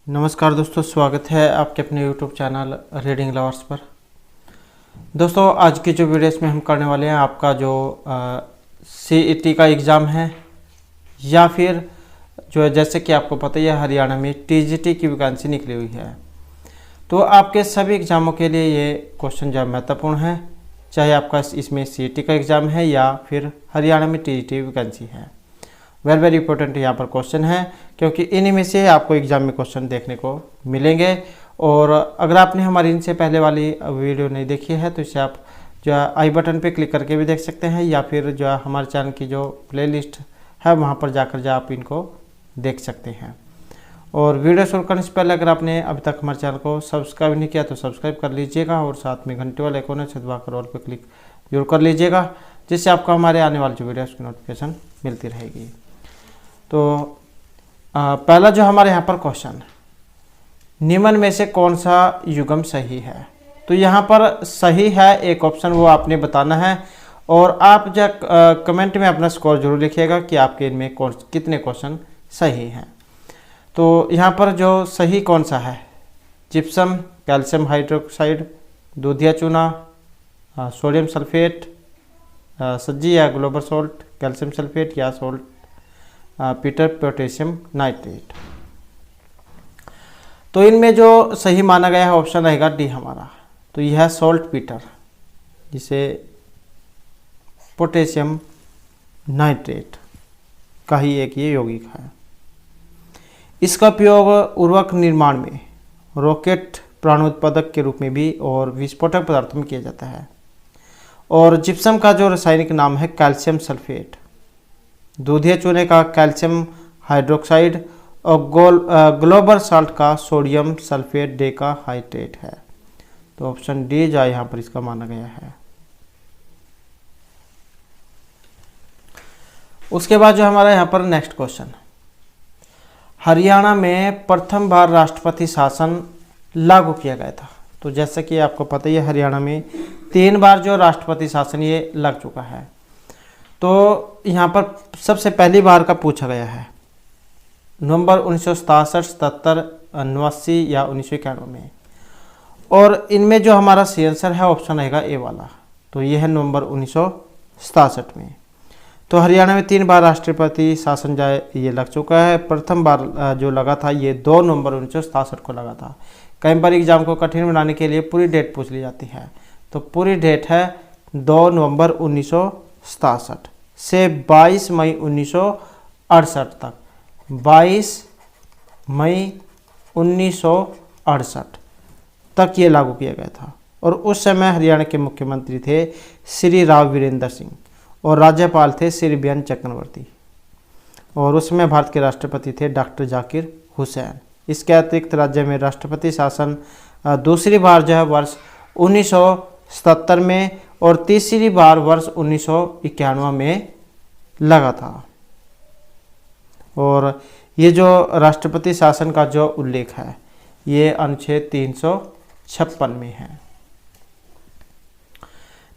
नमस्कार दोस्तों, स्वागत है आपके अपने YouTube चैनल रीडिंग लवर्स पर। दोस्तों, आज की जो वीडियो इसमें हम करने वाले हैं, आपका जो CET का एग्ज़ाम है या फिर जो है, जैसे कि आपको पता ही है, हरियाणा में TGT की वैकेंसी निकली हुई है। तो आपके सभी एग्ज़ामों के लिए ये क्वेश्चन जो है महत्वपूर्ण है, चाहे आपका इसमें CET का एग्ज़ाम है या फिर हरियाणा में TGT वैकेंसी है। वेरी इंपॉर्टेंट यहाँ पर क्वेश्चन है, क्योंकि इन्हीं में से आपको एग्जाम में क्वेश्चन देखने को मिलेंगे। और अगर आपने हमारी इनसे पहले वाली वीडियो नहीं देखी है तो इसे आप जो है आई बटन पे क्लिक करके भी देख सकते हैं, या फिर जो है हमारे चैनल की जो प्लेलिस्ट है वहाँ पर जाकर जो आप इनको देख सकते हैं। और वीडियो शुरू करने से पहले अगर आपने अभी तक हमारे चैनल को सब्सक्राइब नहीं किया तो सब्सक्राइब कर लीजिएगा, और साथ में घंटे वाले आइकन से दबाकर ऑल पे क्लिक जरूर कर लीजिएगा, जिससे आपको हमारे आने वाली जो वीडियो उसकी नोटिफिकेशन मिलती रहेगी। तो पहला जो हमारे यहाँ पर क्वेश्चन, निम्न में से कौन सा युग्म सही है? तो यहाँ पर सही है एक ऑप्शन, वो आपने बताना है। और आप जो कमेंट में अपना स्कोर जरूर लिखिएगा कि आपके इनमें कितने क्वेश्चन सही हैं। तो यहाँ पर जो सही कौन सा है? जिप्सम, कैल्शियम हाइड्रोक्साइड, दूधिया चूना, सोडियम सल्फेट, सज्जी या ग्लोबल सोल्ट, कैल्शियम सल्फेट या सोल्ट पीटर पोटेशियम नाइट्रेट। तो इनमें जो सही माना गया है ऑप्शन रहेगा डी हमारा। तो यह है सोल्ट पीटर, जिसे पोटेशियम नाइट्रेट का ही एक ये यौगिक है। इसका उपयोग उर्वरक निर्माण में, रॉकेट प्राणोत्पादक के रूप में भी और विस्फोटक पदार्थों में किया जाता है। और जिप्सम का जो रासायनिक नाम है कैल्शियम सल्फेट, दूधिया चूने का कैल्शियम हाइड्रोक्साइड, और ग्लोबल साल्ट का सोडियम सल्फेट डेका हाइड्रेट है। तो ऑप्शन डी जो यहाँ पर इसका माना गया है। उसके बाद जो हमारा यहाँ पर नेक्स्ट क्वेश्चन, हरियाणा में प्रथम बार राष्ट्रपति शासन लागू किया गया था। तो जैसा कि आपको पता ही है, हरियाणा में 3 बार जो राष्ट्रपति शासन ये लग चुका है। तो यहाँ पर सबसे पहली बार का पूछा गया है नवंबर 1967, 77, 89 या 1991 में। और इनमें जो हमारा सी आंसर है ऑप्शन रहेगा ए वाला। तो ये है नवंबर 1967 में। तो हरियाणा में 3 बार राष्ट्रपति शासन जाए ये लग चुका है। प्रथम बार जो लगा था ये 2 नवंबर 1967 को लगा था। कई बार एग्जाम को कठिन बनाने के लिए पूरी डेट पूछ ली जाती है। तो पूरी डेट है 2 नवंबर 1967 से 22 मई 1968 तक। 22 मई 1968 तक ये लागू किया गया था। और उस समय हरियाणा के मुख्यमंत्री थे श्री राव वीरेंद्र सिंह, और राज्यपाल थे श्री बेन चक्रवर्ती। और उस समय भारत के राष्ट्रपति थे डॉक्टर जाकिर हुसैन। इसके अतिरिक्त राज्य में राष्ट्रपति शासन दूसरी बार जो है वर्ष 1977 में और तीसरी बार वर्ष 1991 में लगा था। और ये जो राष्ट्रपति शासन का जो उल्लेख है ये अनुच्छेद 356 में है।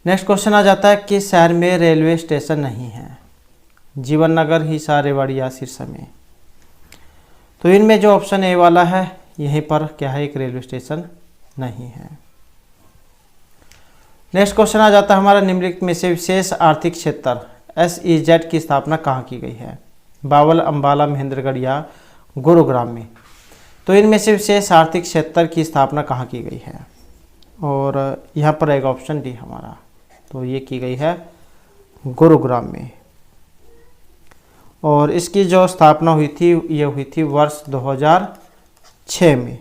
नेक्स्ट क्वेश्चन आ जाता है कि शहर में रेलवे स्टेशन नहीं है। जीवन नगर, हिसार, रेवाड़ी या सिरसा में। तो इनमें जो ऑप्शन ए वाला है, यहीं पर क्या है, एक रेलवे स्टेशन नहीं है। नेक्स्ट क्वेश्चन आ जाता है हमारा, निम्नलिखित में से विशेष आर्थिक क्षेत्र SEZ की स्थापना कहाँ की गई है? बावल, अंबाला, महेंद्रगढ़ या गुरुग्राम में। तो इनमें से विशेष आर्थिक क्षेत्र की स्थापना कहाँ की गई है? और यहाँ पर रहेगा ऑप्शन डी हमारा। तो ये की गई है गुरुग्राम में। और इसकी जो स्थापना हुई थी ये हुई थी वर्ष 2006 में।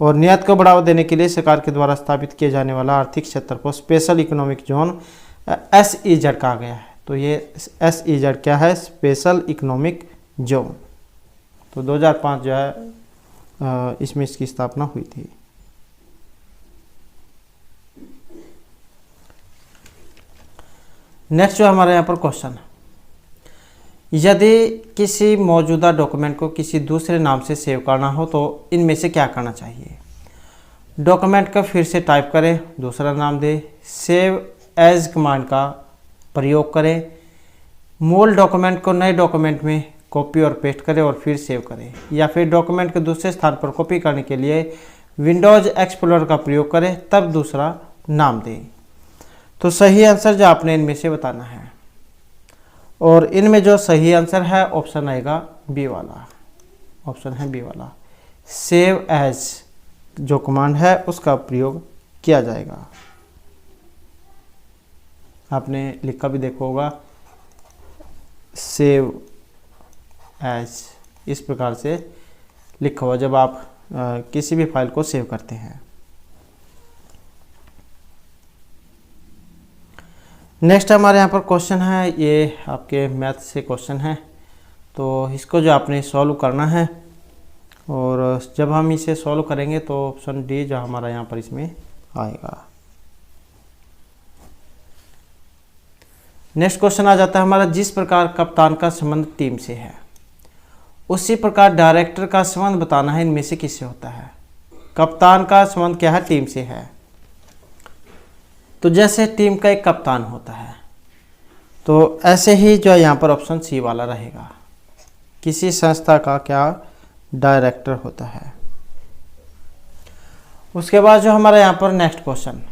और निर्यात को बढ़ावा देने के लिए सरकार के द्वारा स्थापित किए जाने वाला आर्थिक क्षेत्र को स्पेशल इकोनॉमिक जोन SEZ कहा गया है। तो ये SEZ क्या है? Special economic zone. तो 2005 जो है इसमें इसकी स्थापना हुई थी। नेक्स्ट जो हमारे यहाँ पर क्वेश्चन, यदि किसी मौजूदा डॉक्यूमेंट को किसी दूसरे नाम से सेव करना हो तो इनमें से क्या करना चाहिए? डॉक्यूमेंट का फिर से टाइप करें, दूसरा नाम दें, सेव एज कमांड का प्रयोग करें, मूल डॉक्यूमेंट को नए डॉक्यूमेंट में कॉपी और पेस्ट करें और फिर सेव करें, या फिर डॉक्यूमेंट के दूसरे स्थान पर कॉपी करने के लिए विंडोज एक्सप्लोरर का प्रयोग करें, तब दूसरा नाम दें। तो सही आंसर जो आपने इनमें से बताना है, और इनमें जो सही आंसर है ऑप्शन आएगा बी वाला, ऑप्शन है बी वाला। सेव एज जो कमांड है उसका प्रयोग किया जाएगा। आपने लिखा भी देखा होगा, सेव एज इस प्रकार से लिखा हुआ जब आप किसी भी फाइल को सेव करते हैं। नेक्स्ट हमारे यहाँ पर क्वेश्चन है, ये आपके मैथ से क्वेश्चन है, तो इसको जो आपने सॉल्व करना है, और जब हम इसे सॉल्व करेंगे तो ऑप्शन डी जो हमारा यहाँ पर इसमें आएगा। नेक्स्ट क्वेश्चन आ जाता है हमारा, जिस प्रकार कप्तान का संबंध टीम से है उसी प्रकार डायरेक्टर का संबंध बताना है, इनमें से किससे होता है। कप्तान का संबंध क्या है, टीम से है। तो जैसे टीम का एक कप्तान होता है, तो ऐसे ही जो यहाँ पर ऑप्शन सी वाला रहेगा, किसी संस्था का क्या डायरेक्टर होता है। उसके बाद जो हमारा यहाँ पर नेक्स्ट क्वेश्चन,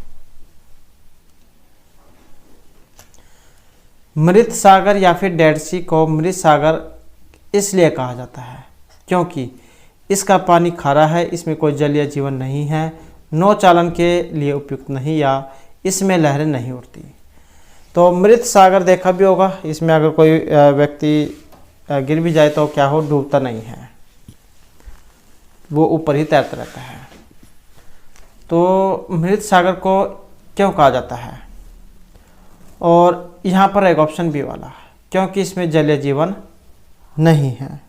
मृत सागर या फिर डेड सी को मृत सागर इसलिए कहा जाता है क्योंकि इसका पानी खारा है, इसमें कोई जलीय जीवन नहीं है, नौचालन के लिए उपयुक्त नहीं, या इसमें लहरें नहीं उठती। तो मृत सागर देखा भी होगा, इसमें अगर कोई व्यक्ति गिर भी जाए तो क्या हो, डूबता नहीं है, वो ऊपर ही तैरता रहता है। तो मृत सागर को क्यों कहा जाता है, और यहाँ पर एक ऑप्शन बी वाला, क्योंकि इसमें जलीय जीवन नहीं है।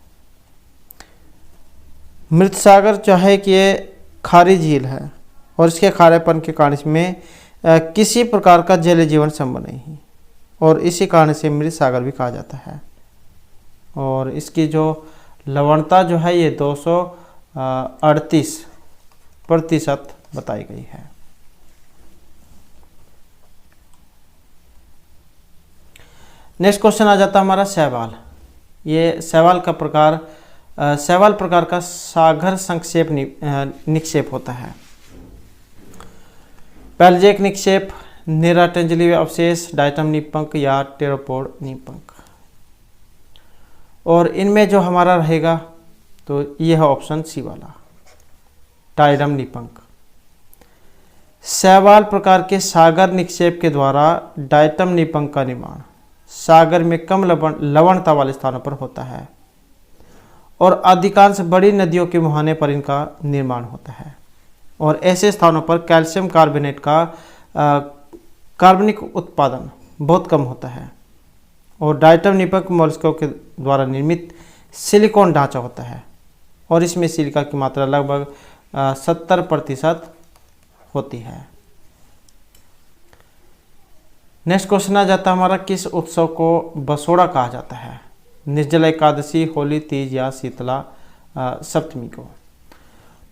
मृत सागर जो है कि ये खारी झील है और इसके खारेपन के कारण इसमें किसी प्रकार का जलीय जीवन संभव नहीं, और इसी कारण से मृत सागर भी कहा जाता है। और इसकी जो लवणता जो है ये 238% बताई गई है। नेक्स्ट क्वेश्चन आ जाता है हमारा शैवाल। ये शैवाल का प्रकार, शैवाल प्रकार का सागर संक्षेप निक्षेप होता है। पेलजिक निक्षेप, निराटेंजलीय अवशेष, डायटम निपंक या टेरोपोड निपंक। और इनमें जो हमारा रहेगा तो यह है ऑप्शन सी वाला, डायटम निपंक। शैवाल प्रकार के सागर निक्षेप के द्वारा डायटम निपंक का निर्माण सागर में कम लवणता वाले स्थानों पर होता है, और अधिकांश बड़ी नदियों के मुहाने पर इनका निर्माण होता है, और ऐसे स्थानों पर कैल्शियम कार्बोनेट का कार्बनिक उत्पादन बहुत कम होता है, और डायटम निपंक मोलस्कों के द्वारा निर्मित सिलिकॉन ढांचा होता है, और इसमें सिलिका की मात्रा लगभग 70% होती है। नेक्स्ट क्वेश्चन आ जाता है हमारा, किस उत्सव को बसोड़ा कहा जाता है। निर्जला एकादशी, होली, तीज या शीतला सप्तमी को।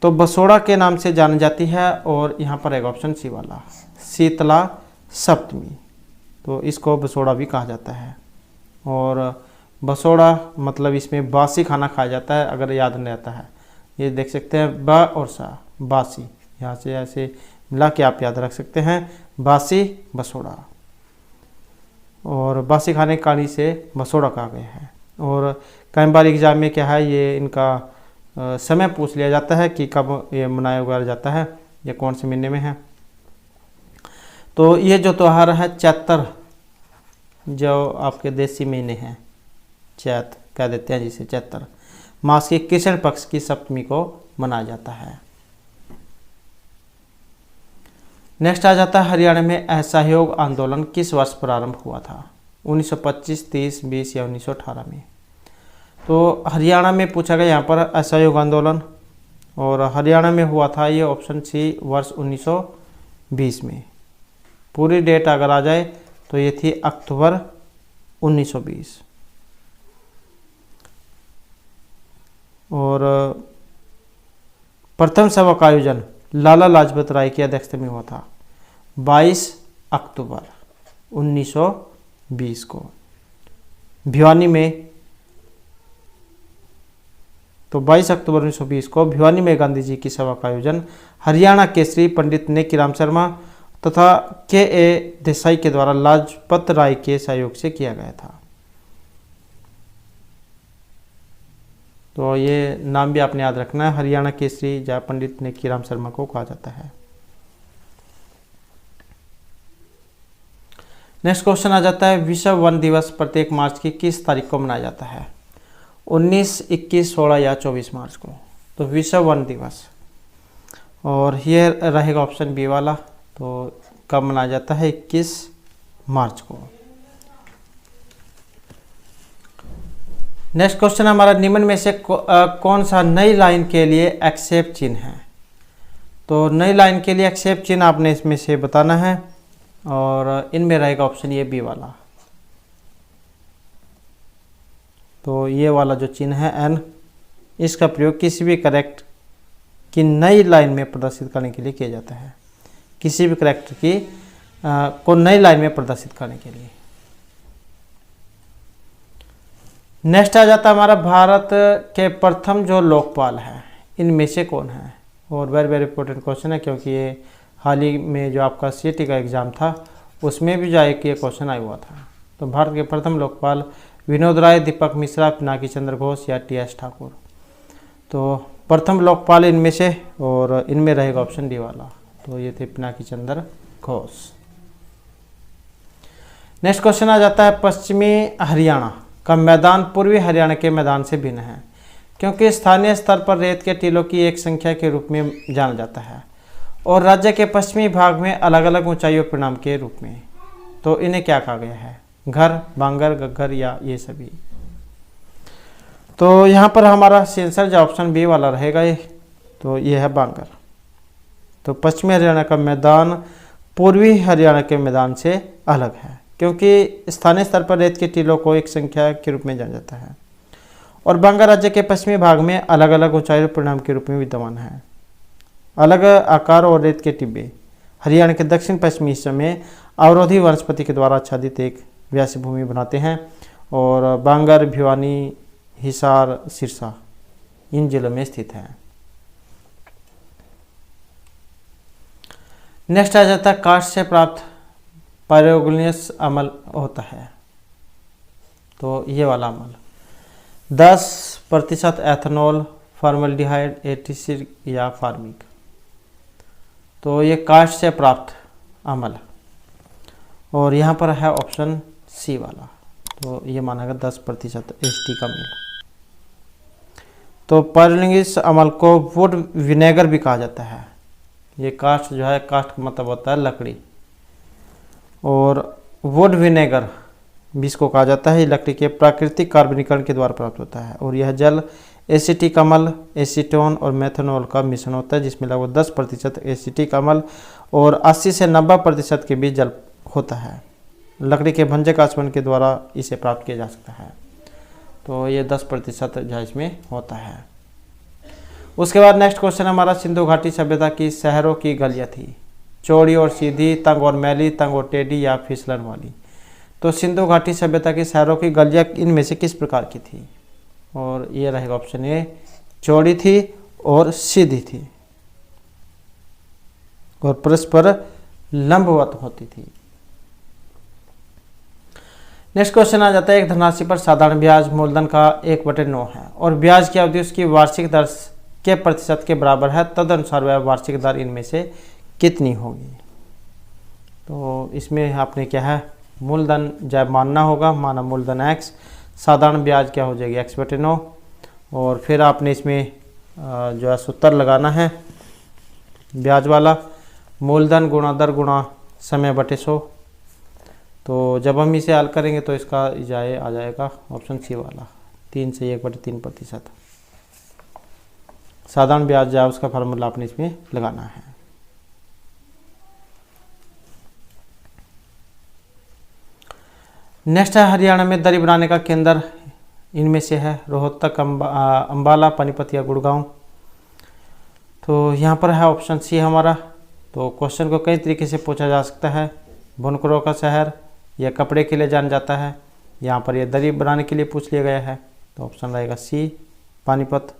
तो बसोड़ा के नाम से जानी जाती है, और यहाँ पर एक ऑप्शन सी वाला, शीतला सप्तमी। तो इसको बसोड़ा भी कहा जाता है, और बसोड़ा मतलब इसमें बासी खाना खाया जाता है, अगर याद नहीं आता है। ये देख सकते हैं ब और सा, बासी, यहाँ से ऐसे मिला के आप याद रख सकते हैं, बासी बसोड़ा। और बासी खाने के कारण से बसोड़ा कहा गया है। और कई बार एग्जाम में क्या है, ये इनका समय पूछ लिया जाता है कि कब ये मनाया वगैरह जाता है, ये कौन से महीने में है। तो ये जो त्यौहार है चैत्र, जो आपके देसी महीने हैं, चैत कह देते हैं जिसे, चैत्र मास के कृष्ण पक्ष की सप्तमी को मनाया जाता है। नेक्स्ट आ जाता है, हरियाणा में असहयोग आंदोलन किस वर्ष प्रारंभ हुआ था। 1925, 30, 20 या 1918 में। तो हरियाणा में पूछा गया यहाँ पर असहयोग आंदोलन, और हरियाणा में हुआ था ये ऑप्शन सी, वर्ष 1920 में। पूरी डेट अगर आ जाए तो ये थी अक्टूबर 1920। और प्रथम सभा का आयोजन लाला लाजपत राय की अध्यक्षता में हुआ था 22 अक्टूबर 1920 को भिवानी में तो 22 अक्टूबर 1920 को भिवानी में गांधी जी की सभा का आयोजन हरियाणा केसरी पंडित नेकीराम शर्मा तथा के देसाई के द्वारा लाजपत राय के सहयोग से किया गया था। तो ये नाम भी आपने याद रखना है, हरियाणा केसरी जहाँ पंडित नेकीराम शर्मा को कहा जाता है। नेक्स्ट क्वेश्चन आ जाता है, विश्व वन दिवस प्रत्येक मार्च की किस तारीख को मनाया जाता है? 19, 21, 16 या 24 मार्च को। तो विश्व वन दिवस, और ये रहेगा ऑप्शन बी वाला। तो कब मनाया जाता है? 21 मार्च को। नेक्स्ट क्वेश्चन हमारा, निम्न में से कौन सा नई लाइन के लिए एक्सेप्ट चिन्ह है? तो नई लाइन के लिए एक्सेप्ट चिन्ह आपने इसमें से बताना है, और इनमें रहेगा ऑप्शन ये बी वाला। तो ये वाला जो चिन्ह है एन, इसका प्रयोग किसी भी करेक्ट की नई लाइन में प्रदर्शित करने के लिए किया जाता है। किसी भी करेक्टर की को नई लाइन में प्रदर्शित करने के लिए। नेक्स्ट आ जाता है हमारा, भारत के प्रथम जो लोकपाल है इनमें से कौन है? और वेरी वेरी इंपॉर्टेंट क्वेश्चन है, क्योंकि ये हाल ही में जो आपका सीटी का एग्ज़ाम था उसमें भी जाए कि ये क्वेश्चन आया हुआ था। तो भारत के प्रथम लोकपाल विनोद राय, दीपक मिश्रा, पिनाकी चंद्र घोष या टी.एस. ठाकुर। तो प्रथम लोकपाल इनमें से, और इनमें रहेगा ऑप्शन डी वाला। तो ये थे पिनाकी चंद्र घोष। नेक्स्ट क्वेश्चन आ जाता है, पश्चिमी हरियाणा का मैदान पूर्वी हरियाणा के मैदान से भिन्न है क्योंकि स्थानीय स्तर पर रेत के टीलों की एक संख्या के रूप में जाना जाता है और राज्य के पश्चिमी भाग में अलग अलग ऊंचाई और परिणाम के रूप में। तो इन्हें क्या कहा गया है? घर, बांगर, गग्गर या ये सभी। तो यहाँ पर हमारा आंसर जो ऑप्शन बी वाला रहेगा ये। तो ये है बांगर। तो पश्चिमी हरियाणा का मैदान पूर्वी हरियाणा के मैदान से अलग है क्योंकि स्थानीय स्तर पर रेत के टीलों को एक संख्या के रूप में जाना जाता है और बांगर राज्य के पश्चिमी भाग में अलग अलग ऊंचाई और परिणाम के रूप में विद्यमान है। अलग आकार और रेत के टिब्बे हरियाणा के दक्षिण पश्चिमी हिस्से में अवरोधी वनस्पति के द्वारा आच्छादित एक व्यासी भूमि बनाते हैं और बांगर, भिवानी, हिसार, सिरसा इन जिलों में स्थित है। नेक्स्ट आ जाता है, काष्ठ से प्राप्त पायरोग्लिनस अम्ल होता है। तो ये वाला अम्ल 10% एथेनॉल, फॉर्मल्डिहाइड, एसिड या फार्मिक। तो ये काष्ठ से प्राप्त अम्ल, और यहाँ पर है ऑप्शन सी वाला। तो ये माना गया 10% एसिटिक अम्ल। तो पायरोग्लिनस अम्ल को वुड विनेगर भी कहा जाता है। ये काष्ठ जो है, काष्ठ का मतलब होता है लकड़ी, और वुड विनेगर भी इसको कहा जाता है। लकड़ी के प्राकृतिक कार्बनीकरण के द्वारा प्राप्त होता है और यह जल एसिटिक अम्ल, एसीटोन और मेथनॉल का मिश्रण होता है जिसमें लगभग 10% एसिटिक अम्ल और 80 से 90% के बीच जल होता है। लकड़ी के भंजक आचमन के द्वारा इसे प्राप्त किया जा सकता है। तो ये 10% जो इसमें होता है। उसके बाद नेक्स्ट क्वेश्चन हमारा, सिंधु घाटी सभ्यता की शहरों की गलियाँ थी चौड़ी और सीधी, तंग और मैली, तंग और टेढ़ी या फिसलन वाली। तो सिंधु घाटी सभ्यता की शहरों की गलियाँ इनमें से किस प्रकार की थी? और ये रहेगा ऑप्शन ए, चौड़ी थी और सीधी थी और परस्पर लंबवत होती थी। नेक्स्ट क्वेश्चन आ जाता है, एक धनराशि पर साधारण ब्याज मूलधन का 1/9 है और ब्याज की अवधि उसकी वार्षिक दर के प्रतिशत के बराबर है, तदनुसार वह वार्षिक दर इनमें से कितनी होगी? तो इसमें आपने क्या है, मूलधन जब मानना होगा, माना मूलधन x, साधारण ब्याज क्या हो जाएगी x/9, और फिर आपने इसमें जो है सूत्र लगाना है ब्याज वाला, मूलधन गुणा दर गुणा समय/100। तो जब हम इसे हल करेंगे तो इसका आ जाएगा ऑप्शन सी वाला, 3 से 1/3%। साधारण ब्याज जो है उसका फार्मूला आपने इसमें लगाना है। नेक्स्ट है, हरियाणा में दरी बनाने का केंद्र इनमें से है रोहतक, अंबाला, पानीपत या गुड़गांव। तो यहाँ पर है ऑप्शन सी हमारा। तो क्वेश्चन को कई तरीके से पूछा जा सकता है, बुनकरों का शहर, यह कपड़े के लिए जाना जाता है, यहाँ पर यह दरी बनाने के लिए पूछ लिया गया है। तो ऑप्शन रहेगा सी, पानीपत।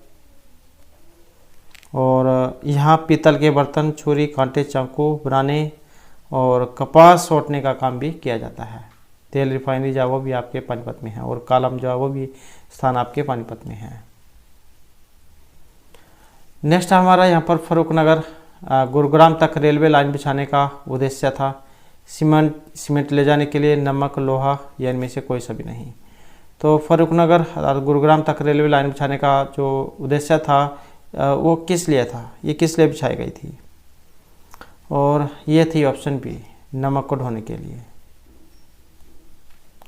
और यहाँ पीतल के बर्तन, छुरी, कांटे, चाकू बनाने और कपास सोटने का काम भी किया जाता है। तेल रिफाइनरी जो है वो भी आपके पानीपत में है और कालम जो है वो भी स्थान आपके पानीपत में है। नेक्स्ट हमारा यहाँ पर फर्रुखनगर गुरुग्राम तक रेलवे लाइन बिछाने का उद्देश्य था। सीमेंट ले जाने के लिए, नमक, लोहा या इनमें से कोई सा भी नहीं। तो फर्रुखनगर गुरुग्राम तक रेलवे लाइन बिछाने का जो उद्देश्य था वो किस लिए था, ये किस लिए बिछाई गई थी? और ये थी ऑप्शन बी, नमक को ढोने के लिए।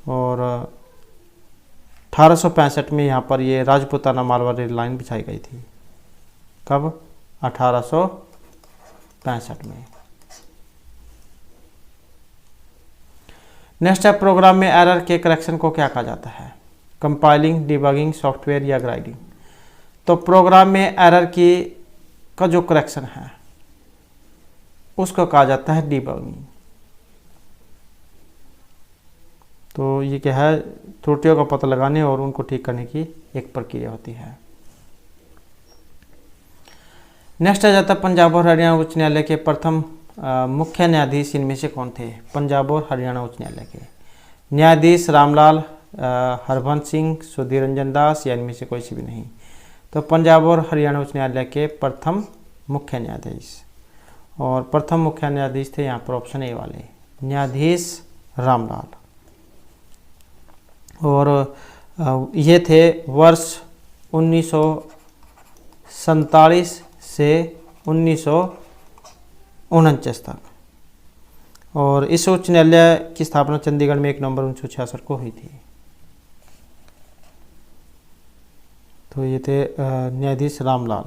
और 1865 में यहाँ पर ये राजपूताना मालवा रेल लाइन बिछाई गई थी। कब? 1865 में। नेक्स्ट है, प्रोग्राम में एरर के करेक्शन को क्या कहा जाता है? कंपाइलिंग, डिबगिंग, सॉफ्टवेयर या ग्राइडिंग? तो प्रोग्राम में एरर की का जो करेक्शन है उसको कहा जाता है डिबगिंग। तो ये क्या है? त्रुटियों का पता लगाने और उनको ठीक करने की एक प्रक्रिया होती है। नेक्स्ट आ जाता है, पंजाब और हरियाणा उच्च न्यायालय के प्रथम मुख्य न्यायाधीश इनमें से कौन थे? पंजाब और हरियाणा उच्च न्यायालय के न्यायाधीश रामलाल, हरबंस सिंह, सुधीर रंजन दास या इनमें से कोई सी भी नहीं। तो पंजाब और हरियाणा उच्च न्यायालय के प्रथम मुख्य न्यायाधीश, और प्रथम मुख्य न्यायाधीश थे यहाँ पर ऑप्शन ए वाले, न्यायाधीश रामलाल। और ये थे वर्ष 1947 से 1949 तक। और इस उच्च न्यायालय की स्थापना चंडीगढ़ में 1 नवंबर 1966 को हुई थी। तो ये थे न्यायाधीश रामलाल।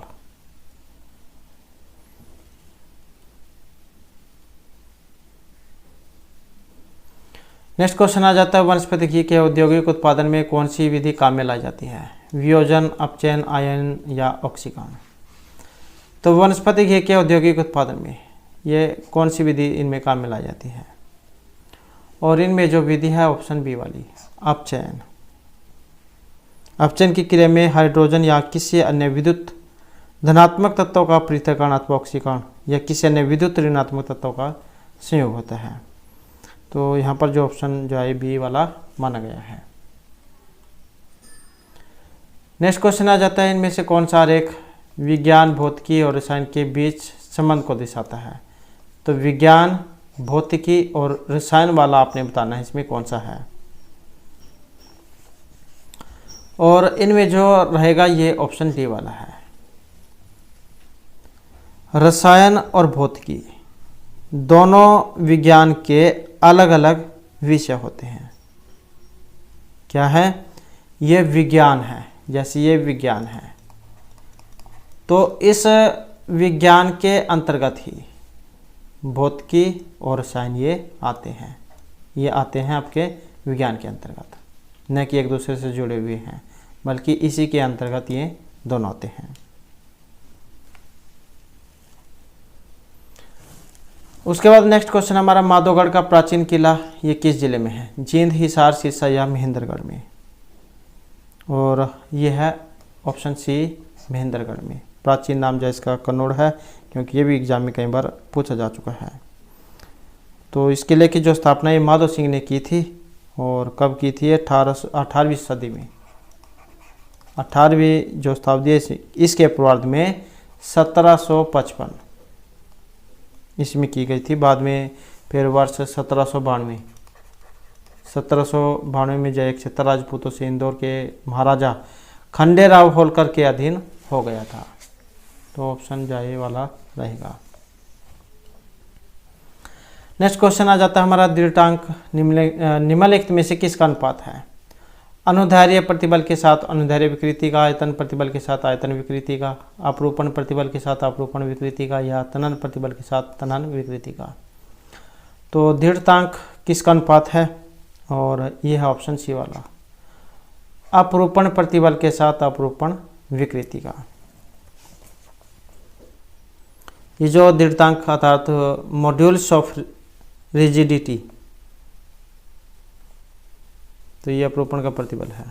नेक्स्ट क्वेश्चन आ जाता है, वनस्पति घी के औद्योगिक उत्पादन में कौन सी विधि काम में लाई जाती है? वियोजन, अपचयन, आयन या ऑक्सीकरण? तो वनस्पति घी के औद्योगिक उत्पादन में ये कौन सी विधि इनमें काम में लाई जाती है? और इनमें जो विधि है ऑप्शन बी वाली, अपचयन। अपचयन की क्रिया में हाइड्रोजन या किसी अन्य विद्युत धनात्मक तत्वों का पृथक्करण अथवा ऑक्सीकरण या किसी अन्य विद्युत ऋणात्मक तत्वों का संयोग होता है। तो यहाँ पर जो ऑप्शन जो है बी वाला माना गया है। नेक्स्ट क्वेश्चन आ जाता है, इनमें से कौन सा आरेख विज्ञान, भौतिकी और रसायन के बीच संबंध को दर्शाता है? तो विज्ञान, भौतिकी और रसायन वाला आपने बताना है इसमें कौन सा है। और इनमें जो रहेगा ये ऑप्शन डी वाला है। रसायन और भौतिकी दोनों विज्ञान के अलग अलग विषय होते हैं। क्या है? ये विज्ञान है, जैसे ये विज्ञान है तो इस विज्ञान के अंतर्गत ही भौतिकी और रसायन ये आते हैं। ये आते हैं आपके विज्ञान के अंतर्गत, न कि एक दूसरे से जुड़े हुए हैं, बल्कि इसी के अंतर्गत ये दोनों आते हैं। उसके बाद नेक्स्ट क्वेश्चन हमारा, माधोगढ़ का प्राचीन किला ये किस जिले में है? जींद, हिसार, सिरसा या महेंद्रगढ़ में? और ये है ऑप्शन सी, महेंद्रगढ़ में। प्राचीन नाम जो इसका कन्नौड़ है, क्योंकि ये भी एग्जाम में कई बार पूछा जा चुका है। तो इस किले की जो स्थापना ये माधो सिंह ने की थी, और कब की थी? 18वीं सदी में। 18वीं जो शताब्दी इसके पूर्वार्ध में 1755 इसमें की गई थी। बाद में फिर वर्ष 1792 में जय क्षेत्र राजपूतों से इंदौर के महाराजा खंडेराव होलकर के अधीन हो गया था। तो ऑप्शन जाए वाला रहेगा। नेक्स्ट क्वेश्चन आ जाता है हमारा, दृढ़तांक निम्नलिखित में से किसका अनुपात है? अनुदैर्ध्य प्रतिबल के साथ अनुदैर्ध्य विकृति का, आयतन प्रतिबल के साथ आयतन विकृति का, अपरूपण प्रतिबल के साथ अपरूपण विकृति का, या तनन प्रतिबल के साथ तनन विकृति का? तो दृढ़तांक किसका अनुपात है? और यह है ऑप्शन सी वाला, अपरूपण प्रतिबल के साथ अपरूपण विकृति का। ये जो दृढ़तांक अर्थात मॉड्यूल्स ऑफ रिजिडिटी, तो ये अपरूपण का प्रतिबल है।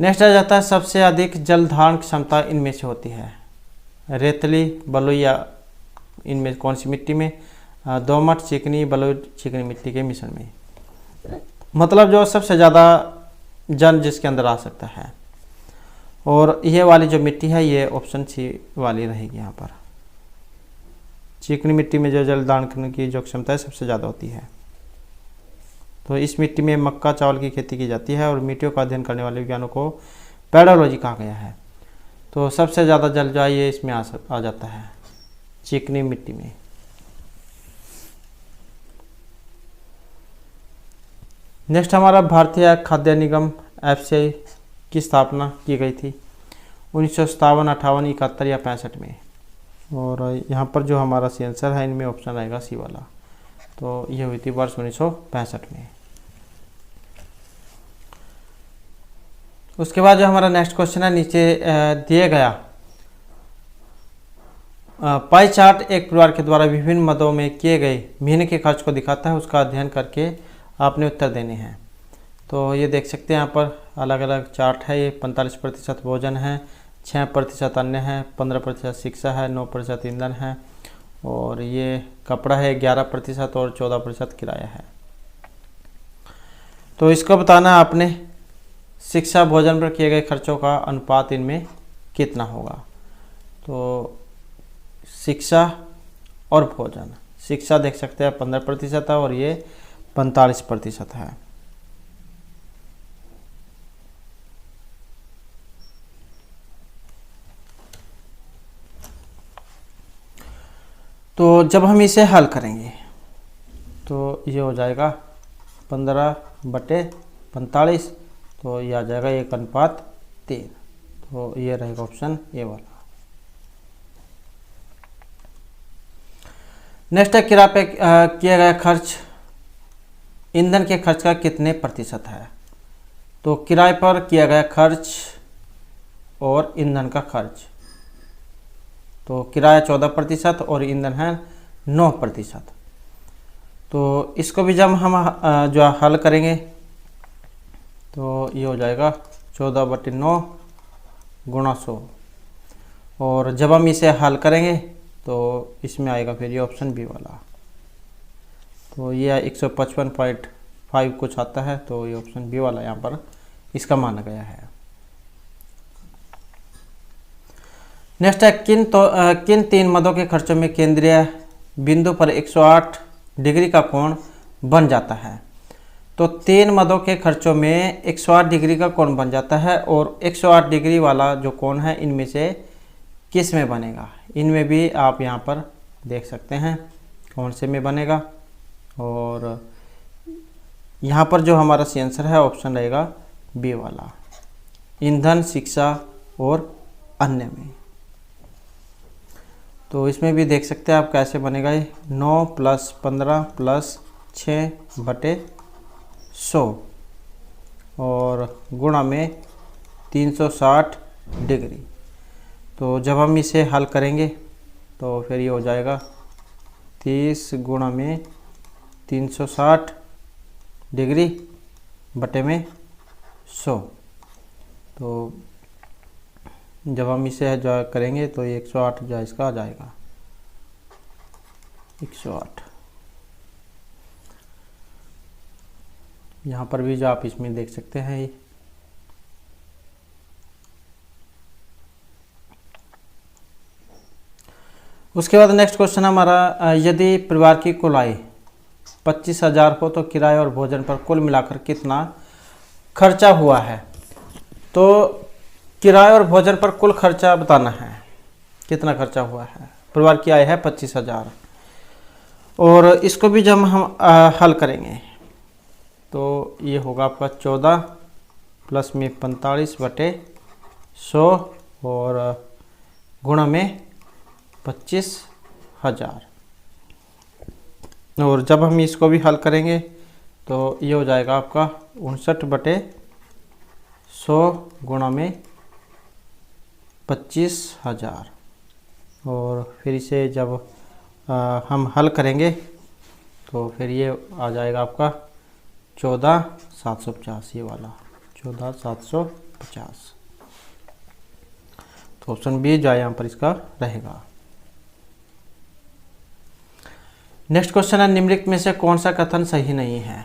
नेक्स्ट आ जाता है सबसे अधिक जल धारण क्षमता इनमें से होती है। रेतली, बलुई या इनमें कौन सी मिट्टी में? दोमट, चिकनी, बलुई, चिकनी मिट्टी के मिश्रण में। मतलब जो सबसे ज़्यादा जल जिसके अंदर आ सकता है। और ये वाली जो मिट्टी है ये ऑप्शन सी वाली रहेगी यहाँ पर। चिकनी मिट्टी में जो जल धारण करने की जो क्षमता है सबसे ज़्यादा होती है। तो इस मिट्टी में मक्का, चावल की खेती की जाती है और मिट्टियों का अध्ययन करने वाले विज्ञानों को पेडोलॉजी कहा गया है। तो सबसे ज़्यादा जल जो है ये इसमें आ जाता है, चिकनी मिट्टी में। नेक्स्ट हमारा भारतीय खाद्य निगम FCI की स्थापना की गई थी 1957, 58, 71 या 65 में। और यहाँ पर जो हमारा सी आंसर है इनमें ऑप्शन रहेगा सी वाला। तो ये हुई थी वर्ष 1965 में। उसके बाद जो हमारा नेक्स्ट क्वेश्चन है नीचे दिए गया पाई चार्ट एक परिवार के द्वारा विभिन्न मदों में किए गए महीने के खर्च को दिखाता है। उसका अध्ययन करके आपने उत्तर देने हैं। तो ये देख सकते हैं यहाँ पर अलग अलग चार्ट है। ये 45% भोजन है, 6% अन्य है, 15% शिक्षा है, 9% ईंधन है और ये कपड़ा है 11% और 14% किराया है। तो इसको बताना आपने शिक्षा भोजन पर किए गए खर्चों का अनुपात इनमें कितना होगा। तो शिक्षा और भोजन, शिक्षा देख सकते हैं 15% है और ये 45% है। तो जब हम इसे हल करेंगे तो ये हो जाएगा 15/45, तो ये आ जाएगा 1:3। तो ये रहेगा ऑप्शन ए वाला। नेक्स्ट है किराए पे किया गया खर्च ईंधन के खर्च का कितने प्रतिशत है। तो किराए पर किया गया खर्च और ईंधन का खर्च, तो किराया 14% और ईंधन है 9%। तो इसको भी जब हम जो हल करेंगे तो ये हो जाएगा 14/9 × 100। और जब हम इसे हल करेंगे तो इसमें आएगा फिर ये ऑप्शन बी वाला। तो ये 155.5 कुछ आता है। तो ये ऑप्शन बी वाला यहाँ पर इसका माना गया है। नेक्स्ट है किन 3 मदों के खर्चों में केंद्रीय बिंदु पर 108 डिग्री का कोण बन जाता है। तो 3 मदों के खर्चों में 108 डिग्री का कोण बन जाता है और 108 डिग्री वाला जो कोण है इनमें से किस में बनेगा। इनमें भी आप यहाँ पर देख सकते हैं कौन से में बनेगा। और यहाँ पर जो हमारा सी आंसर है ऑप्शन रहेगा बी वाला, ईंधन, शिक्षा और अन्य में। तो इसमें भी देख सकते हैं आप कैसे बनेगा। ये 9 + 15 + 6/100 और गुणा में 360 डिग्री। तो जब हम इसे हल करेंगे तो फिर ये हो जाएगा 30 × 360 डिग्री बटे में 100। तो जब हम इसे जो करेंगे तो 108 जो इसका आ जाएगा 108। यहाँ पर भी जो आप इसमें देख सकते हैं ये उसके बाद नेक्स्ट क्वेश्चन हमारा यदि परिवार की कुल आय 25,000 हो तो किराए और भोजन पर कुल मिलाकर कितना खर्चा हुआ है। तो किराए और भोजन पर कुल खर्चा बताना है कितना खर्चा हुआ है। परिवार की आय है 25,000 और इसको भी जब हम हल करेंगे तो ये होगा आपका 14 + में 45/100 और गुणा में 25,000। और जब हम इसको भी हल करेंगे तो ये हो जाएगा आपका 59/100 गुणा में 25,000। और फिर इसे जब हम हल करेंगे तो फिर ये आ जाएगा आपका 14,750 ये वाला 14,750। 50। तो ऑप्शन बी जो यहाँ पर इसका रहेगा। नेक्स्ट क्वेश्चन है, निम्नलिखित में से कौन सा कथन सही नहीं है?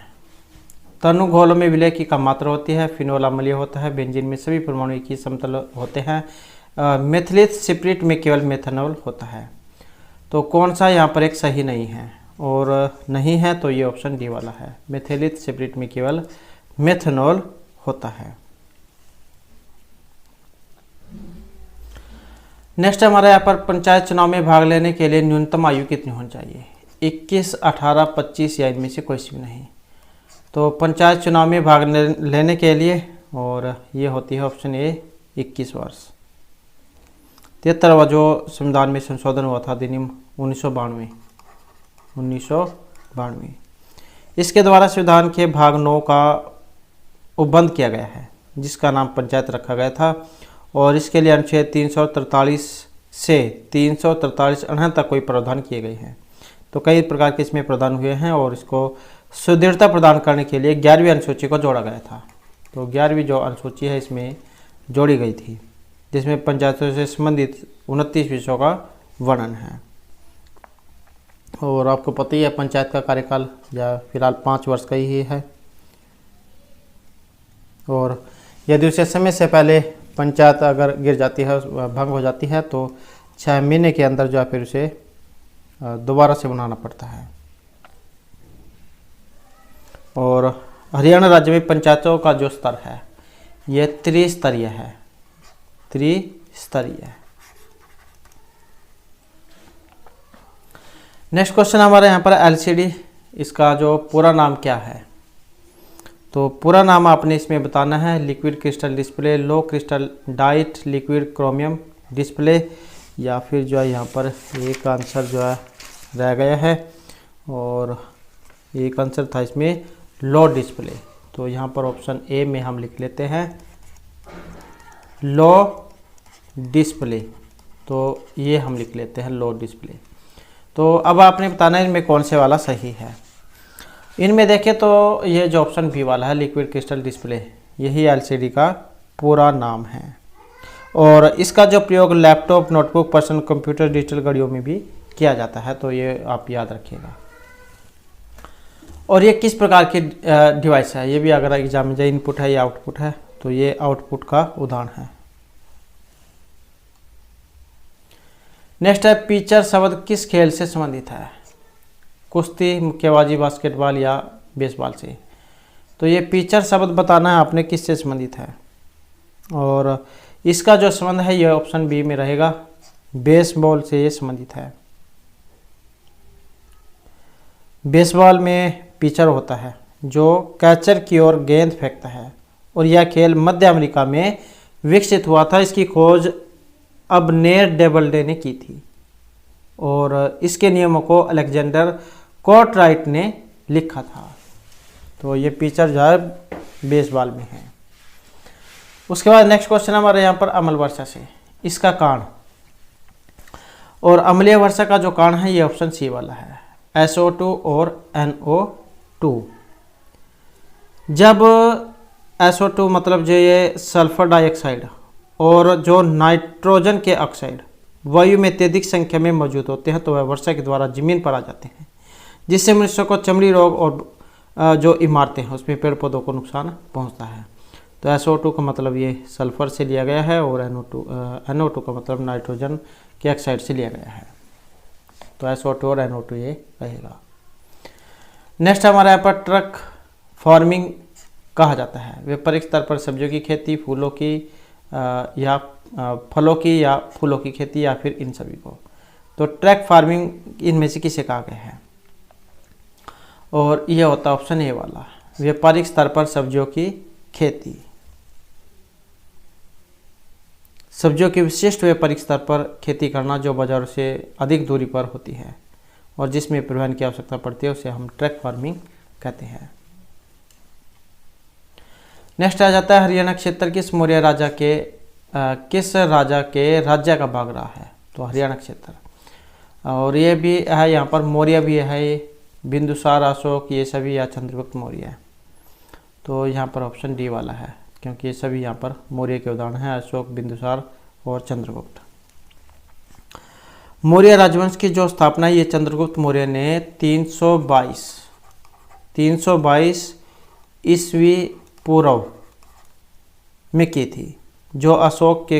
तनु घोलों में विलय की कम मात्रा होती है, फिनोल अम्लीय होता है, बेंजीन में सभी परमाणु एक ही समतल होते हैं, मेथिलित स्पिरिट में केवल मेथनॉल होता है। तो कौन सा यहाँ पर एक सही नहीं है? और नहीं है तो ये ऑप्शन डी वाला है, मेथिलित स्पिरिट में केवल मेथनॉल होता है। नेक्स्ट हमारा यहाँ पर पंचायत चुनाव में भाग लेने के लिए न्यूनतम आयु कितनी होनी चाहिए? 21, 18, 25 या इनमें से कोई भी नहीं। तो पंचायत चुनाव में भाग लेने के लिए, और ये होती है ऑप्शन ए 21 वर्ष। 73वां जो संविधान में संशोधन हुआ था अधिनियम 1992। इसके द्वारा संविधान के भाग 9 का उपबंध किया गया है, जिसका नाम पंचायत रखा गया था, और इसके लिए अनुच्छेद 343 से 343 तक कोई प्रावधान किए गए हैं। तो कई प्रकार के इसमें प्रावधान हुए हैं, और इसको सुदृढ़ता प्रदान करने के लिए 11वीं अनुसूची को जोड़ा गया था। तो 11वीं जो अनुसूची है इसमें जोड़ी गई थी, जिसमें पंचायतों से संबंधित 29 विषयों का वर्णन है। और आपको पता ही है पंचायत का कार्यकाल या फिलहाल 5 वर्ष का ही है, और यदि उसे समय से पहले पंचायत अगर गिर जाती है, भंग हो जाती है, तो 6 महीने के अंदर जो है फिर उसे दोबारा से बनाना पड़ता है। और हरियाणा राज्य में पंचायतों का जो स्तर है ये त्रिस्तरीय है, त्रिस्तरीय। नेक्स्ट क्वेश्चन हमारे यहाँ पर एलसीडी, इसका जो पूरा नाम क्या है? तो पूरा नाम आपने इसमें बताना है, liquid crystal display, low crystal diet liquid chromium display, या फिर जो है यहाँ पर एक आंसर जो है रह गया है, और एक आंसर था इसमें लो डिस्प्ले। तो यहाँ पर ऑप्शन ए में हम लिख लेते हैं लो डिस्प्ले, तो ये हम लिख लेते हैं लो डिस्प्ले। तो अब आपने बताना है इनमें कौन से वाला सही है। इनमें देखें तो ये जो ऑप्शन बी वाला है लिक्विड क्रिस्टल डिस्प्ले, यही एलसीडी का पूरा नाम है, और इसका जो प्रयोग laptop, notebook, personal computer, digital घड़ियों में भी किया जाता है। तो ये आप याद रखिएगा। और ये किस प्रकार की डिवाइस है, ये भी अगर एग्जाम में जाए इनपुट है या आउटपुट है, तो ये आउटपुट का उदाहरण है। नेक्स्ट है, पिचर शब्द किस खेल से संबंधित है? कुश्ती, मुक्केबाजी, बास्केटबॉल या बेसबॉल से? तो ये पिचर शब्द बताना है आपने किससे संबंधित है, और इसका जो संबंध है ये ऑप्शन बी में रहेगा, बेसबॉल से ये संबंधित है। बेसबॉल में पिचर होता है जो कैचर की ओर गेंद फेंकता है, और यह खेल मध्य अमेरिका में विकसित हुआ था। इसकी खोज अबनेर डबल्डे ने की थी, और इसके नियमों को अलेक्जेंडर कोर्टराइट ने लिखा था। तो ये पिचर जो है बेसबॉल में है। उसके बाद नेक्स्ट क्वेश्चन हमारे यहाँ पर अम्ल वर्षा से, इसका कारण, और अम्लीय वर्षा का जो कारण है ये ऑप्शन सी वाला है, SO2 और NO2। जब SO2 मतलब जो ये सल्फर डाइऑक्साइड और जो नाइट्रोजन के ऑक्साइड वायु में अत्यधिक संख्या में मौजूद होते हैं, तो वह वर्षा के द्वारा जमीन पर आ जाते हैं, जिससे मनुष्य को चमड़ी रोग और जो इमारतें हैं उसमें पेड़ पौधों को नुकसान पहुंचता है। तो SO2 का मतलब ये सल्फर से लिया गया है, और NO2 का मतलब नाइट्रोजन के ऑक्साइड से लिया गया है। तो SO2 और NO2 ये रहेगा। नेक्स्ट हमारे यहाँ पर ट्रक फार्मिंग कहा जाता है, व्यापारिक स्तर पर सब्जियों की खेती, फूलों की या फलों की या फूलों की खेती, या फिर इन सभी को। तो ट्रक फार्मिंग इनमें से किसे कहा गया है, और यह होता है ऑप्शन ए वाला, व्यापारिक स्तर पर सब्जियों की खेती। सब्जियों की विशिष्ट व्यापारिक स्तर पर खेती करना जो बाजारों से अधिक दूरी पर होती है और जिसमें परिवहन की आवश्यकता पड़ती है, उसे हम ट्रक फार्मिंग कहते हैं। नेक्स्ट आ जाता है हरियाणा क्षेत्र किस मौर्य राजा के राज्य का भाग रहा है? तो हरियाणा क्षेत्र, और ये भी है यहाँ पर मौर्य भी है, बिंदुसार, अशोक, ये सभी या चंद्रगुप्त मौर्य है। तो यहाँ पर ऑप्शन डी वाला है क्योंकि ये सभी यहाँ पर मौर्य के उदाहरण हैं, अशोक, बिंदुसार और चंद्रगुप्त। मौर्य राजवंश की जो स्थापना ये चंद्रगुप्त मौर्य ने 322 ईस्वी पूर्व में की थी, जो अशोक के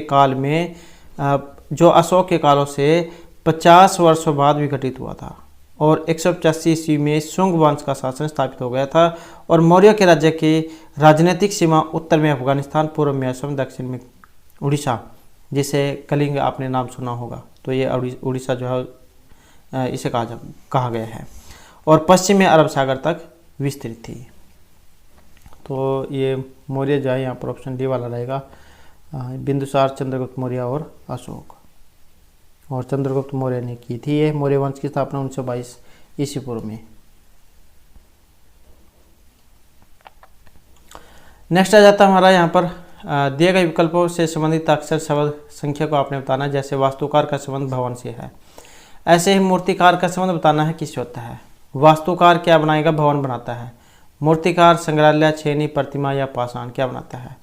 कालों से 50 वर्षों बाद विघटित हुआ था। और 185 ईस्वी में शुंग वंश का शासन स्थापित हो गया था और मौर्य के राज्य की राजनीतिक सीमा उत्तर में अफगानिस्तान, पूर्व में असम, दक्षिण में उड़ीसा, जिसे कलिंग आपने नाम सुना होगा, तो ये उड़ीसा जो है इसे कहा गया है, और पश्चिम में अरब सागर तक विस्तृत थी। तो ये मौर्य जो है यहाँ पर ऑप्शन डी वाला रहेगा, बिंदुसार, चंद्रगुप्त मौर्य और अशोक। और चंद्रगुप्त मौर्य ने की थी ये मौर्य वंश की स्थापना 1922 ईस्वी पूर्व में। नेक्स्ट आ जाता है हमारा यहाँ पर दिए गए विकल्पों से संबंधित अक्षर शब्द संख्या को आपने बताना है। जैसे वास्तुकार का संबंध भवन से है, ऐसे ही मूर्तिकार का संबंध बताना है किससे होता है। वास्तुकार क्या बनाएगा? भवन बनाता है। मूर्तिकार संग्रहालय, छेनी, प्रतिमा या पाषाण क्या बनाता है?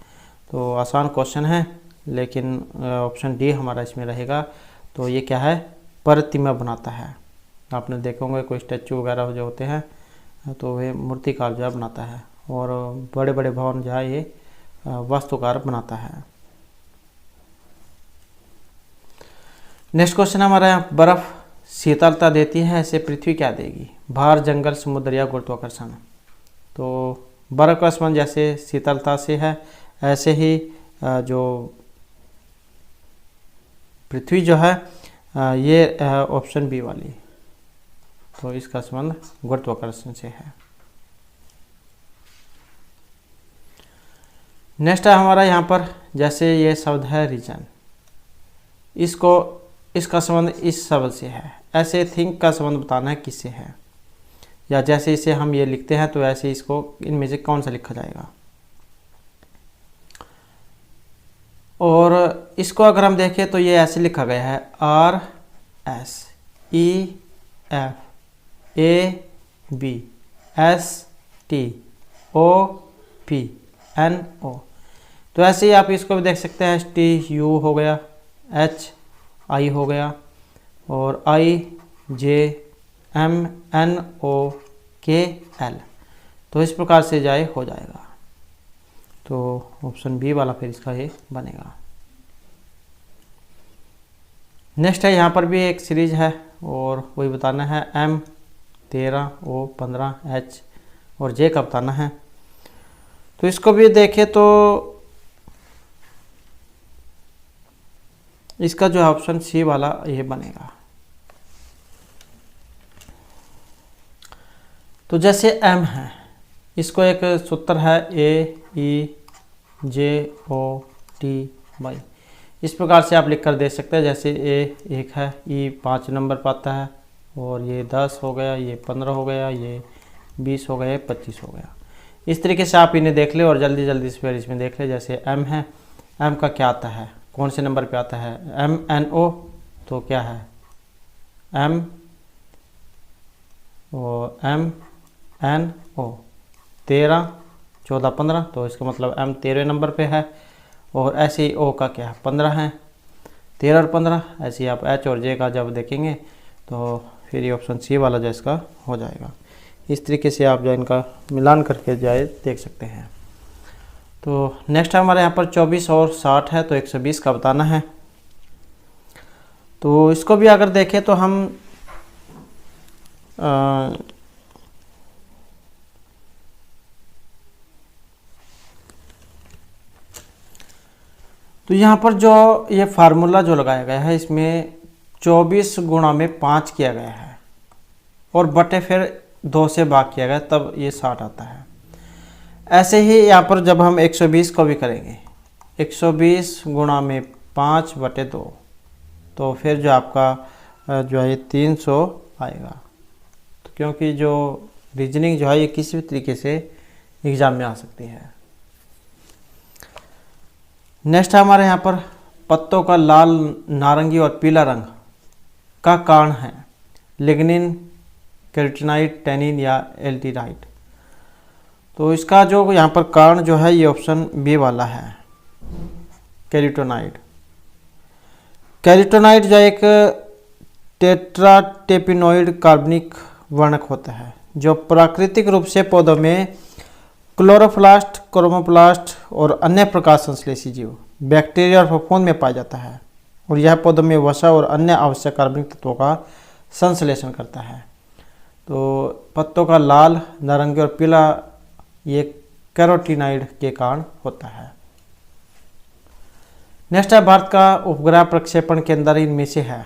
तो आसान क्वेश्चन है, लेकिन ऑप्शन डी हमारा इसमें रहेगा। तो ये क्या है? प्रतिमा बनाता है। आपने देखे होंगे कोई स्टैचू वगैरह जो होते हैं तो वे मूर्तिकार जो है बनाता है, और बड़े बड़े भवन जो है ये वास्तुकार बनाता है। नेक्स्ट क्वेश्चन हमारा यहाँ, बर्फ शीतलता देती है, ऐसे पृथ्वी क्या देगी? भार, जंगल, समुद्र या गुरुत्वाकर्षण। तो बर्फ का संबंध जैसे शीतलता से है, ऐसे ही जो पृथ्वी जो है ये ऑप्शन बी वाली, तो इसका संबंध गुरुत्वाकर्षण से है। नेक्स्ट है हमारा यहाँ पर, जैसे ये शब्द है रीजन, इसका संबंध इस शब्द से है, ऐसे थिंक का संबंध बताना है किससे है, या जैसे इसे हम ये लिखते हैं तो ऐसे इसको इनमें से कौन सा लिखा जाएगा। और इसको अगर हम देखें तो ये ऐसे लिखा गया है, RSEFABSTOPNO। तो ऐसे ही आप इसको भी देख सकते हैं, STU हो गया, HI हो गया, और IJMNOKL। तो इस प्रकार से जाए हो जाएगा। तो ऑप्शन बी वाला फिर इसका ये बनेगा। नेक्स्ट है, यहाँ पर भी एक सीरीज है और वही बताना है, M13O15H और J का बताना है। तो इसको भी देखें तो इसका जो ऑप्शन सी वाला ये बनेगा। तो जैसे M है, इसको एक सूत्र है AEJOTY, इस प्रकार से आप लिख कर दे सकते हैं। जैसे A 1 है, E 5 नंबर पाता है, और ये 10 हो गया, ये 15 हो गया, ये 20 हो गया, 25 हो गया। इस तरीके से आप इन्हें देख ले और जल्दी जल्दी से फिर इसमें देख ले। जैसे M है, M का क्या आता है, कौन से नंबर पे आता है? MNO, तो क्या है M और MNO 13, 14, 15, तो इसका मतलब M 13 नंबर पे है। और ऐसे ही O का क्या है, 15 है, 13 और 15। ऐसे ही आप H और J का जब देखेंगे तो फिर ये ऑप्शन सी वाला जो इसका हो जाएगा। इस तरीके से आप जो इनका मिलान करके जाए देख सकते हैं। तो नेक्स्ट हमारे यहाँ पर 24 और 60 है, तो 120 का बताना है। तो इसको भी अगर देखें तो हम तो यहाँ पर जो ये फार्मूला जो लगाया गया है, इसमें 24 गुणा में 5 किया गया है और बटे फिर 2 से भाग किया गया, तब ये 60 आता है। ऐसे ही यहाँ पर जब हम 120 को भी करेंगे, 120 गुणा में 5 बटे 2, तो फिर जो आपका जो है 300 आएगा। तो क्योंकि जो रीजनिंग जो है ये किसी भी तरीके से एग्ज़ाम में आ सकती है। नेक्स्ट हमारे यहाँ पर, पत्तों का लाल, नारंगी और पीला रंग का कारण है लिग्निन, केराटिनॉइड, टैनिन या एल्डिहाइड। तो इसका जो यहाँ पर कारण जो है ये ऑप्शन बी वाला है, कैरोटीनॉइड। कैरोटीनॉइड जो एक टेट्राटेपिनोइड कार्बनिक वर्णक होता है जो प्राकृतिक रूप से पौधों में क्लोरोप्लास्ट, क्रोमोप्लास्ट और अन्य प्रकाश संश्लेषी जीव, बैक्टीरिया और फफूंद में पाया जाता है और यह पौधों में वसा और अन्य आवश्यक कार्बनिक तत्वों का संश्लेषण करता है। तो पत्तों का लाल, नारंगी और पीला ये कैरोटीनॉइड के कारण होता है। नेक्स्ट है, भारत का उपग्रह प्रक्षेपण केंद्र इनमें से है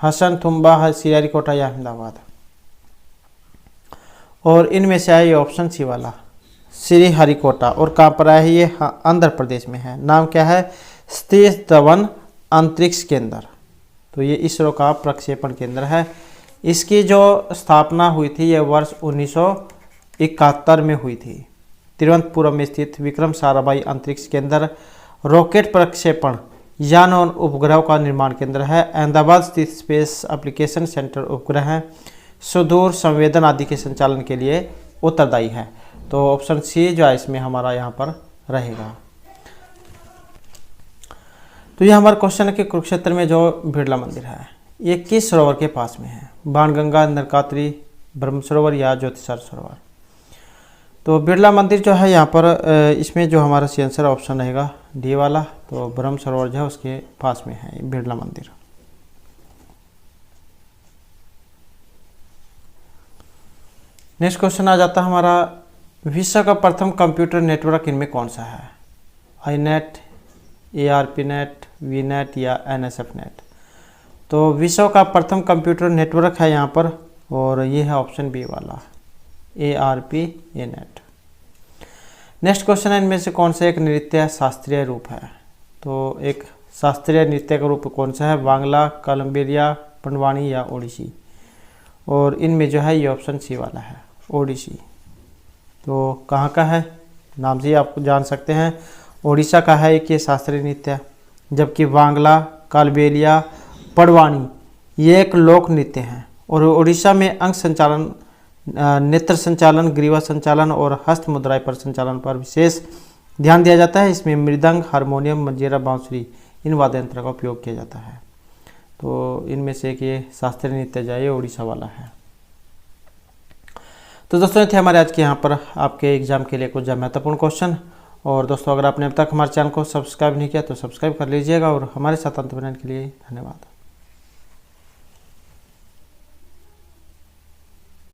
हसनथुम्बा, श्रीहरिकोटा या अहमदाबाद। और इनमें से है ये ऑप्शन सी वाला, श्रीहरिकोटा। और कहाँ पर है ये? आंध्र प्रदेश में है। नाम क्या है? सतीश धवन अंतरिक्ष केंद्र। तो ये इसरो का प्रक्षेपण केंद्र है। इसकी जो स्थापना हुई थी ये वर्ष 1971 में हुई थी। तिरुवनंतपुरम में स्थित विक्रम साराभाई अंतरिक्ष केंद्र रॉकेट प्रक्षेपण यान और उपग्रहों का निर्माण केंद्र है। अहमदाबाद स्थित स्पेस एप्लीकेशन सेंटर उपग्रह सुदूर संवेदन आदि के संचालन के लिए उत्तरदायी है। तो ऑप्शन सी जो है इसमें हमारा यहाँ पर रहेगा। तो ये हमारा क्वेश्चन है कि कुरुक्षेत्र में जो बिरला मंदिर है ये किस सरोवर के पास में है? बाणगंगा, नरकात्री, ब्रह्म सरोवर या ज्योतिषार सरोवर। तो बिरला मंदिर जो है यहाँ पर इसमें जो हमारा सी आंसर ऑप्शन रहेगा डी वाला। तो ब्रह्म सरोवर जो है उसके पास में है बिरला मंदिर। नेक्स्ट क्वेश्चन आ जाता है हमारा, विश्व का प्रथम कंप्यूटर नेटवर्क इनमें कौन सा है? आईनेट, ARPनेट, वीनेट या NSF नेट। तो विश्व का प्रथम कंप्यूटर नेटवर्क है यहाँ पर और ये है ऑप्शन बी वाला, ARPANET। नेक्स्ट क्वेश्चन है, इनमें से कौन सा एक नृत्य शास्त्रीय रूप है? तो एक शास्त्रीय नृत्य का रूप कौन सा है? बांग्ला, कलम्बेरिया, पंडवानी या ओडिसी। और इनमें जो है ये ऑप्शन सी वाला है, ओडिसी। तो कहाँ का है? नाम से ही आप जान सकते हैं, ओडिशा का है एक ये शास्त्रीय नृत्य। जबकि बांग्ला, कालबेलिया, पड़वानी ये एक लोक नृत्य हैं। और उड़ीसा में अंग संचालन, नेत्र संचालन, ग्रीवा संचालन और हस्त मुद्राएं पर संचालन पर विशेष ध्यान दिया जाता है। इसमें मृदंग, हारमोनियम, मंजीरा, बांसुरी इन वाद्य यंत्र का उपयोग किया जाता है। तो इनमें से एक ये शास्त्रीय नृत्य जो है उड़ीसा वाला है। तो दोस्तों थे हमारे आज के यहाँ पर आपके एग्जाम के लिए कुछ महत्वपूर्ण क्वेश्चन। और दोस्तों अगर आपने अब तक हमारे चैनल को सब्सक्राइब नहीं किया तो सब्सक्राइब कर लीजिएगा और हमारे साथ अंत बनाने के लिए धन्यवाद।